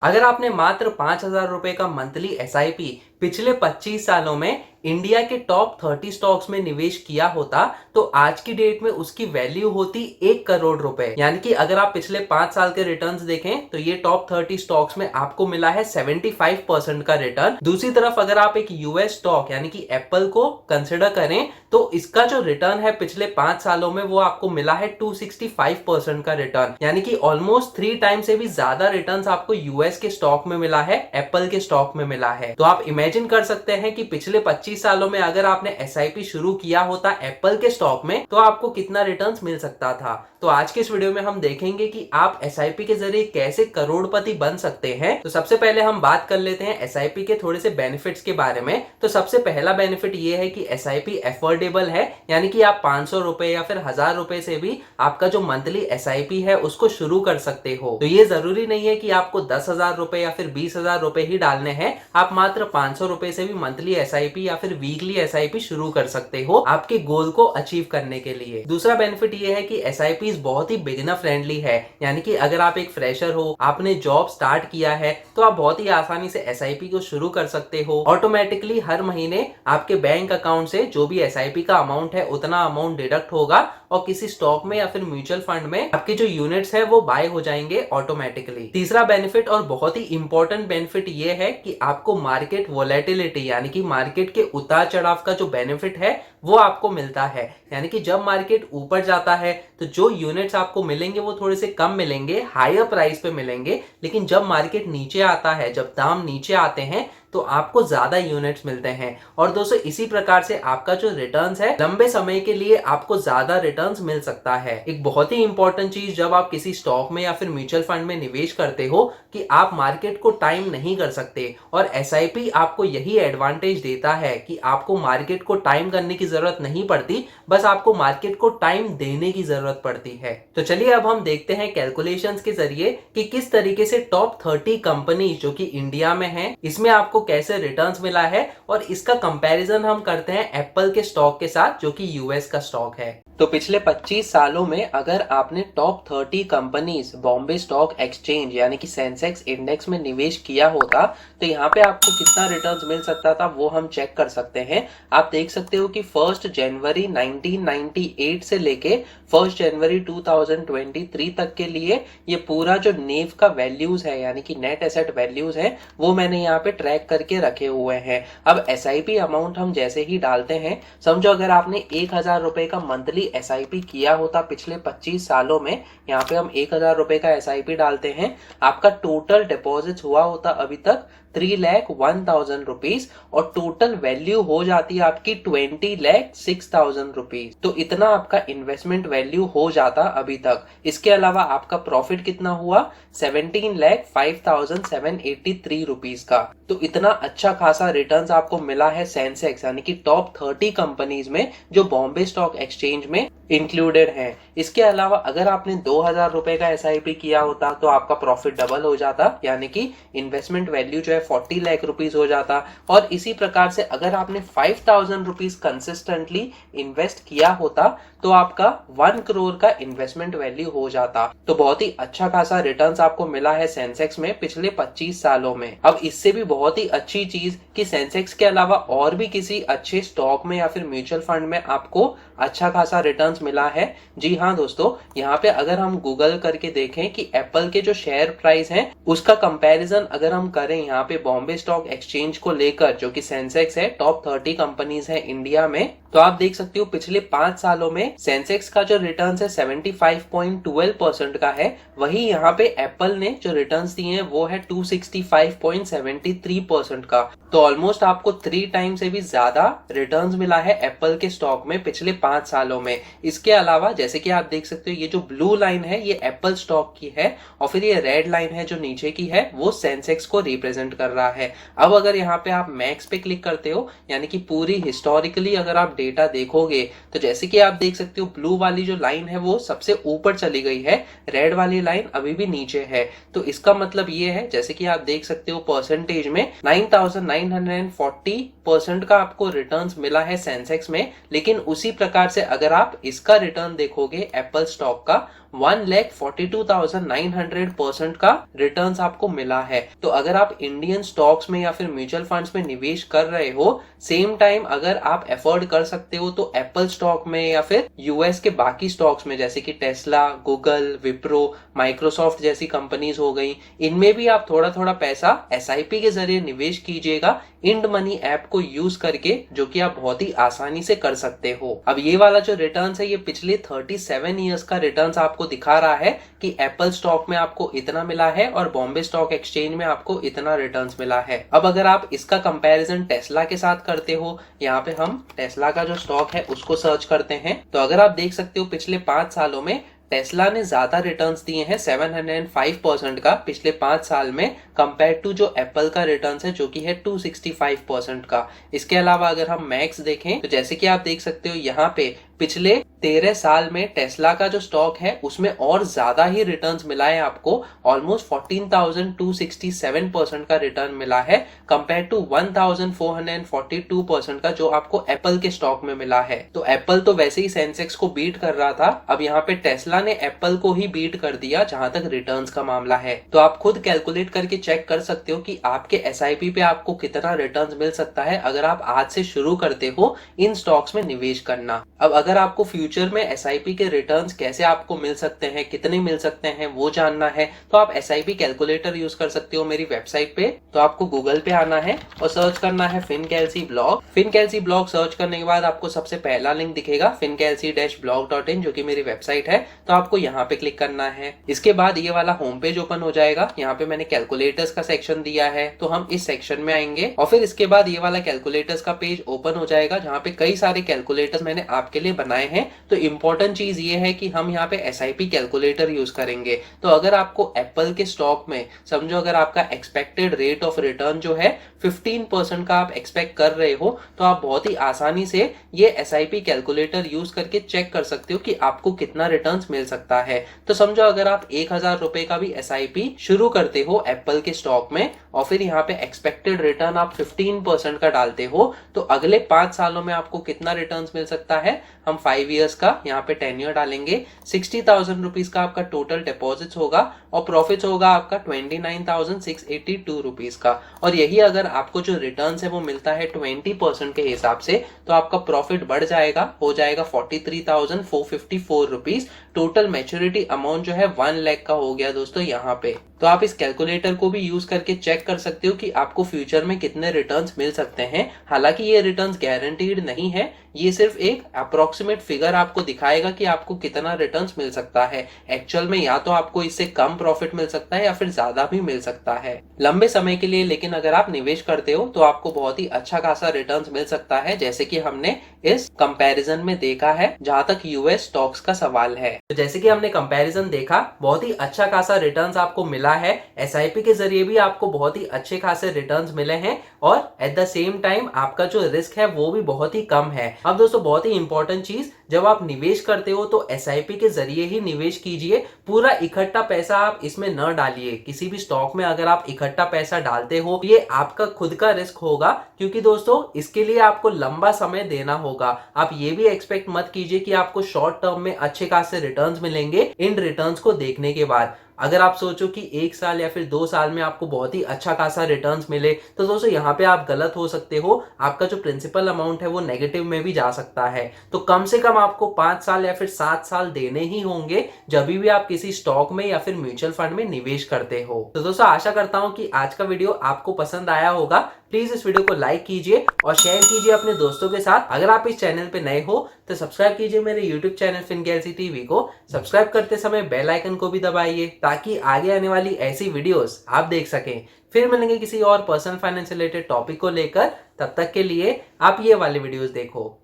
अगर आपने मात्र 5,000 रुपए का मंथली एसआईपी पिछले 25 सालों में इंडिया के टॉप 30 स्टॉक्स में निवेश किया होता तो आज की डेट में उसकी वैल्यू होती 1 करोड़ रुपए। यानी कि अगर आप पिछले 5 साल के रिटर्न्स देखें तो ये टॉप 30 स्टॉक्स में आपको मिला है 75% का रिटर्न। दूसरी तरफ अगर आप एक यूएस स्टॉक यानी कि एप्पल को कंसिडर करें तो इसका जो रिटर्न है पिछले 5 सालों में वो आपको मिला है 265% का रिटर्न। यानी कि ऑलमोस्ट 3 टाइम से भी ज्यादा रिटर्न्स आपको यूएस के स्टॉक में मिला है, एप्पल के स्टॉक में मिला है। तो आप इमेजिन कर सकते हैं कि पिछले 25 सालों में अगर आपने एसआईपी शुरू किया होता एप्पल के स्टॉक में तो आपको कितना रिटर्न्स मिल सकता था। तो आज के इस वीडियो में हम देखेंगे कि आप एसआईपी के जरिए कैसे करोड़पति बन सकते हैं। तो सबसे पहले हम बात कर लेते हैं एसआईपी के थोड़े से बेनिफिट्स के बारे में। तो सबसे पहला बेनिफिट ये है कि एसआईपी एफोर्डेबल है, यानी कि आप 500 रुपए या फिर 1000 रुपए से भी आपका जो मंथली एसआईपी है उसको शुरू कर सकते हो। तो ये जरूरी नहीं है कि आपको 10,000 रुपए या फिर 20,000 रुपए ही डालने हैं, आप मात्र 500 रुपए से भी मंथली एसआईपी या फिर वीकली एसआईपी शुरू कर सकते हो आपके गोल को अचीव करने के लिए। दूसरा बेनिफिट ये है कि एसआईपी बहुत ही बिगिनर फ्रेंडली है, यानी कि अगर आप एक फ्रेशर हो, आपने जॉब स्टार्ट किया है तो आप बहुत ही आसानी से एसआईपी को शुरू कर सकते हो। ऑटोमेटिकली हर महीने आपके बैंक अकाउंट से जो भी एसआईपी का अमाउंट है उतना अमाउंट डिडक्ट होगा और किसी स्टॉक में या फिर म्यूचुअल फंड में आपके जो यूनिट्स है वो बाय हो जाएंगे ऑटोमेटिकली। तीसरा बेनिफिट और बहुत ही इंपॉर्टेंट बेनिफिट ये है कि आपको मार्केट वोलेटिलिटी यानी कि मार्केट के उतार चढ़ाव का जो बेनिफिट है वो आपको मिलता है। यानी कि जब मार्केट ऊपर जाता है तो जो यूनिट्स आपको मिलेंगे वो थोड़े से कम मिलेंगे, हायर प्राइस पे मिलेंगे, लेकिन जब मार्केट नीचे आता है, जब दाम नीचे आते हैं तो आपको ज्यादा यूनिट्स मिलते हैं। और दोस्तों इसी प्रकार से आपका जो रिटर्न्स है लंबे समय के लिए आपको ज्यादा रिटर्न्स मिल सकता है। एक बहुत ही इंपॉर्टेंट चीज जब आप किसी स्टॉक में या फिर म्यूचुअल फंड में निवेश करते हो कि आप मार्केट को टाइम नहीं कर सकते, और एसआईपी आपको यही एडवांटेज देता है कि आपको मार्केट को टाइम करने की जरूरत नहीं पड़ती, बस आपको मार्केट को टाइम देने की जरूरत पड़ती है। तो चलिए अब हम देखते हैं कैलकुलेशंस के जरिए कि किस तरीके से टॉप 30 कंपनी जो कि इंडिया में है इसमें आपको कैसे रिटर्न्स मिला है, और इसका कंपैरिजन हम करते हैं एप्पल के स्टॉक के साथ जो कि यूएस का स्टॉक है। तो पिछले 25 सालों में अगर आपने top 30 companies Bombay stock exchange यानी कि सेंसेक्स इंडेक्स में निवेश किया होता तो यहाँ पे आपको कितना रिटर्न्स मिल सकता था वो हम चेक कर सकते हैं। आप देख सकते हो कि 1 जनवरी 1998 से लेके 1 जनवरी 2023 तक के लिए ये पूरा जो नेव का वैल्यूज है यानी कि नेट एसेट वैल्यूज है वो मैंने यहाँ पे ट्रैक करके रखे हुए हैं। अब एसआईपी अमाउंट हम जैसे ही डालते हैं, समझो अगर आपने 1,000 रुपए का मंथली एसआईपी किया होता पिछले 25 सालों में, यहाँ पे हम 1,000 रुपए का एसआईपी डालते हैं, आपका टोटल डिपॉजिट हुआ होता अभी तक 3,01,000 रुपीज और टोटल वैल्यू हो जाती है आपकी 20,06,000 रुपीज। तो इतना आपका इन्वेस्टमेंट वैल्यू हो जाता अभी तक। इसके अलावा आपका प्रॉफिट कितना हुआ 17,05,783 रुपीज का। तो इतना अच्छा खासा रिटर्न्स आपको मिला है सेंसेक्स यानी कि टॉप 30 कंपनीज में जो बॉम्बे स्टॉक एक्सचेंज में इंक्लूडेड है। इसके अलावा अगर आपने 2,000 रुपए का एसआईपी किया होता तो आपका प्रॉफिट डबल हो जाता, यानी कि इन्वेस्टमेंट वैल्यू जो है 40 लाख रुपीज हो जाता। और इसी प्रकार से अगर आपने 5,000 रुपीज कंसिस्टेंटली इन्वेस्ट किया होता तो आपका 1 करोड़ का इन्वेस्टमेंट वैल्यू हो जाता। तो बहुत ही अच्छा खासा रिटर्न्स आपको मिला है सेंसेक्स में पिछले 25 सालों में। अब इससे भी बहुत ही अच्छी चीज कि सेंसेक्स के अलावा और भी किसी अच्छे स्टॉक में या फिर म्यूचुअल फंड में आपको अच्छा खासा रिटर्न्स मिला है। जी हाँ दोस्तों, यहाँ पे अगर हम गूगल करके देखें कि एप्पल के जो शेयर प्राइस है उसका कंपैरिजन अगर हम करें यहाँ पे बॉम्बे स्टॉक एक्सचेंज को लेकर जो कि सेंसेक्स है, टॉप 30 कंपनीज है इंडिया में, तो आप देख सकते हो पिछले 5 सालों में सेंसेक्स का जो रिटर्न है 75.12% का है, वही यहाँ पे एप्पल ने जो रिटर्न्स दिए हैं वो है 265.73% का। तो ऑलमोस्ट आपको 3 टाइम से भी ज्यादा रिटर्न्स मिला है एप्पल के स्टॉक में पिछले 5 सालों में। इसके अलावा जैसे कि आप देख सकते हो ये जो ब्लू लाइन है ये एप्पल स्टॉक की है और फिर ये रेड लाइन है जो नीचे की है वो सेंसेक्स को रिप्रेजेंट कर रहा है। अब अगर यहाँ पे आप मैक्स पे क्लिक करते हो यानी कि पूरी हिस्टोरिकली अगर आप डेटा देखोगे तो जैसे कि आप देख सकते हो ब्लू वाली जो लाइन है वो सबसे ऊपर चली गई है, रेड वाली लाइन अभी भी नीचे है। तो इसका मतलब ये है जैसे कि आप देख सकते हो परसेंटेज में 9,940% का आपको रिटर्न्स मिला है सेंसेक्स में। लेकिन उसी प्रकार से अगर आप इसका रिटर्न देखोगे एप्पल स्टॉक का, 1,42,900% का रिटर्न्स आपको मिला है। तो अगर आप इंडियन स्टॉक्स में या फिर म्यूचुअल फंड्स में निवेश कर रहे हो, सेम टाइम अगर आप एफोर्ड कर सकते हो तो एप्पल स्टॉक में या फिर यूएस के बाकी स्टॉक्स में जैसे कि टेस्ला, गूगल, विप्रो, माइक्रोसॉफ्ट जैसी कंपनीज हो गई, इनमें भी आप थोड़ा थोड़ा पैसा एसआईपी के जरिए निवेश कीजिएगा इंड मनी ऐप को यूज करके, जो कि आप बहुत ही आसानी से कर सकते हो। अब ये वाला जो रिटर्न्स है ये पिछले 37 इयर्स का रिटर्न्स आपको दिखा रहा है कि एप्पल स्टॉक में आपको इतना मिला है और बॉम्बे स्टॉक एक्सचेंज में आपको इतना रिटर्न्स मिला है। अब अगर आप इसका कंपैरिजन टेस्ला के साथ करते हो, यहाँ पे हम टेस्ला का जो स्टॉक है उसको सर्च करते हैं, तो अगर आप देख सकते हो पिछले 5 सालों में टेस्ला ने ज्यादा रिटर्न्स दिए हैं 705% का पिछले 5 साल में, कंपेयर टू जो एप्पल का रिटर्न्स है जो कि है 265% का। इसके अलावा अगर हम मैक्स देखें तो जैसे कि आप देख सकते हो यहाँ पे पिछले 13 साल में टेस्ला का जो स्टॉक है उसमें और ज्यादा ही रिटर्न्स मिला है आपको, ऑलमोस्ट 14,267% का रिटर्न मिला है कंपेयर टू 1,442% का जो आपको एप्पल के स्टॉक में मिला है। तो एप्पल तो वैसे ही सेंसेक्स को बीट कर रहा था, अब यहाँ पे टेस्ला ने एप्पल को ही बीट कर दिया जहां तक रिटर्न्स का मामला है। तो आप खुद कैलकुलेट करके चेक कर सकते हो कि आपके एसआईपी पे आपको कितना रिटर्न्स मिल सकता है अगर आप आज से शुरू करते हो इन स्टॉक्स में निवेश करना। अब अगर आपको फ्यूचर में एसआईपी के रिटर्न्स कैसे आपको मिल सकते हैं, कितने मिल सकते हैं वो जानना है, तो आप एसआईपी कैलकुलेटर यूज कर सकते हो मेरी वेबसाइट पे। तो आपको गूगल पे आना है और सर्च करना है फिनकेल्सी ब्लॉग। फिनकेल्सी ब्लॉग सर्च करने के बाद आपको सबसे पहला लिंक दिखेगा finkelsey-blog.in, जो कि मेरी वेबसाइट है। तो आपको यहाँ पे क्लिक करना है। इसके बाद ये वाला होम पेज ओपन हो जाएगा। यहाँ पे मैंने कैलकुलेटर्स का सेक्शन दिया है, तो हम इस सेक्शन में आएंगे और फिर इसके बाद ये वाला कैलकुलेटर्स का पेज ओपन हो जाएगा जहाँ पे कई सारे कैलकुलेटर्स मैंने आपके लिए बनाए हैं। तो इंपॉर्टेंट चीज ये है कि हम यहाँ पे एसआईपी कैलकुलेटर यूज करेंगे। तो अगर आपको एप्पल के स्टॉक में समझो अगर आपका एक्सपेक्टेड रेट ऑफ रिटर्न जो है 15% का आप एक्सपेक्ट कर रहे हो, तो आप बहुत ही आसानी से ये एसआईपी कैलकुलेटर यूज करके चेक कर सकते हो कि आपको कितना रिटर्न्स मिल सकता है। तो समझो अगर आप 1,000 रुपए का भी एसआईपी शुरू करते हो एप्पल के स्टॉक में और फिर यहाँ पे एक्सपेक्टेड रिटर्न आप 15% का डालते हो, तो अगले 5 सालों में आपको कितना रिटर्न्स मिल सकता है। हम 5 इयर्स का यहाँ पे टेन्योर डालेंगे, 60,000 रुपीज का आपका टोटल डिपॉजिट्स होगा और प्रॉफिट होगा आपका 29,682 रुपीज का। और यही अगर आपको जो रिटर्न है वो मिलता है 20% के हिसाब से, तो आपका प्रॉफिट बढ़ जाएगा, हो जाएगा 43,454 रुपीज। टोटल मैच्योरिटी अमाउंट जो है 1 लाख का हो गया दोस्तों यहाँ पे। तो आप इस कैलकुलेटर को भी यूज करके चेक कर सकते हो कि आपको फ्यूचर में कितने रिटर्न्स मिल सकते हैं। हालांकि ये रिटर्न्स गारंटीड नहीं है, ये सिर्फ एक अप्रोक्सीमेट फिगर आपको दिखाएगा कि आपको कितना रिटर्न्स मिल सकता है। एक्चुअल में या तो आपको इससे कम प्रॉफिट मिल सकता है या फिर ज्यादा भी मिल सकता है लंबे समय के लिए। लेकिन अगर आप निवेश करते हो तो आपको बहुत ही अच्छा खासा रिटर्न्स मिल सकता है, जैसे कि हमने इस कंपैरिजन में देखा है जहां तक यूएस स्टॉक्स का सवाल है। तो जैसे कि हमने कंपैरिजन देखा, बहुत ही अच्छा खासा रिटर्न्स आपको मिला है। एसआईपी के जरिए भी आपको बहुत ही अच्छे खासे रिटर्न्स मिले हैं और एट द सेम टाइम आपका जो रिस्क है वो भी बहुत ही कम है। अब दोस्तों बहुत ही इंपॉर्टेंट चीज, जब आप निवेश करते हो तो एसआईपी के जरिए ही निवेश कीजिए। पूरा इकट्ठा पैसा आप इसमें न डालिए। किसी भी स्टॉक में अगर आप इकट्ठा पैसा डालते हो, ये आपका खुद का रिस्क होगा, क्योंकि दोस्तों इसके लिए आपको लंबा समय देना होगा। आप ये भी एक्सपेक्ट मत कीजिए कि आपको शॉर्ट टर्म में अच्छे खासे रिटर्न्स मिलेंगे इन रिटर्न्स को देखने के बाद। अगर आप सोचो कि 1 साल या फिर 2 साल में आपको बहुत ही अच्छा खासा रिटर्न्स मिले, तो दोस्तों यहाँ पे आप गलत हो सकते हो। आपका जो प्रिंसिपल अमाउंट है वो नेगेटिव में भी जा सकता है। तो कम से कम आपको 5 साल या फिर 7 साल देने ही होंगे जब भी आप किसी स्टॉक में या फिर म्यूचुअल फंड में निवेश करते हो। तो दोस्तों आशा करता हूँ कि आज का वीडियो आपको पसंद आया होगा। प्लीज इस वीडियो को लाइक कीजिए और शेयर कीजिए अपने दोस्तों के साथ। अगर आप इस चैनल पे नए हो तो सब्सक्राइब कीजिए मेरे यूट्यूब चैनल फिनकेल्सी टीवी को। सब्सक्राइब करते समय बेल आइकन को भी दबाइए ताकि आगे आने वाली ऐसी वीडियोस आप देख सकें। फिर मिलेंगे किसी और पर्सनल फाइनेंस रिलेटेड टॉपिक को लेकर। तब तक के लिए आप ये वाली वीडियोस देखो।